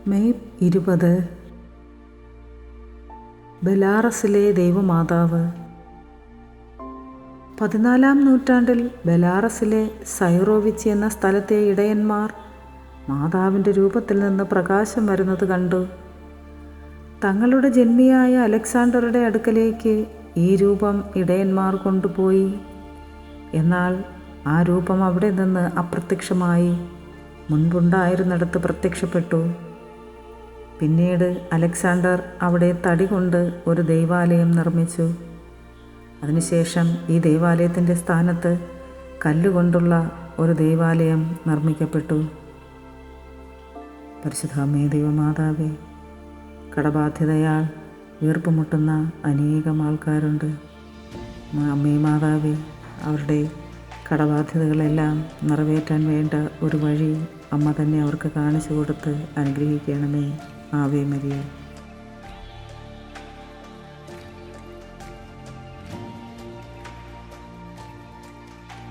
May 20 ബെലാറസിലെ ദൈവമാതാവ്. 14-ാം നൂറ്റാണ്ടിൽ ബെലാറസിലെ സൈറോവിച്ച് എന്ന സ്ഥലത്തെ ഇടയന്മാർ മാതാവിൻ്റെ രൂപത്തിൽ നിന്ന് പ്രകാശം വരുന്നത് കണ്ടു. തങ്ങളുടെ ജന്മിയായ അലക്സാണ്ടറുടെ അടുക്കലേക്ക് ഈ രൂപം ഇടയന്മാർ കൊണ്ടുപോയി. എന്നാൽ ആ രൂപം അവിടെ നിന്ന് അപ്രത്യക്ഷമായി മുൻപുണ്ടായിരുന്നിടത്ത് പ്രത്യക്ഷപ്പെട്ടു. പിന്നീട് അലക്സാണ്ടർ അവിടെ തടി കൊണ്ട് ഒരു ദൈവാലയം നിർമ്മിച്ചു. അതിനുശേഷം ഈ ദൈവാലയത്തിൻ്റെ സ്ഥാനത്ത് കല്ലുകൊണ്ടുള്ള ഒരു ദൈവാലയം നിർമ്മിക്കപ്പെട്ടു. പരിശുദ്ധ അമ്മേ ദൈവമാതാവേ, കടബാധ്യതയാൽ വീർപ്പുമുട്ടുന്ന അനേകം ആൾക്കാരുണ്ട്. അമ്മേ മാതാവേ, അവരുടെ കടബാധ്യതകളെല്ലാം നിറവേറ്റാൻ വേണ്ട ഒരു വഴി അമ്മ തന്നെ അവർക്ക് കാണിച്ചു കൊടുത്ത് അനുഗ്രഹിക്കണമേ. Ave Maria.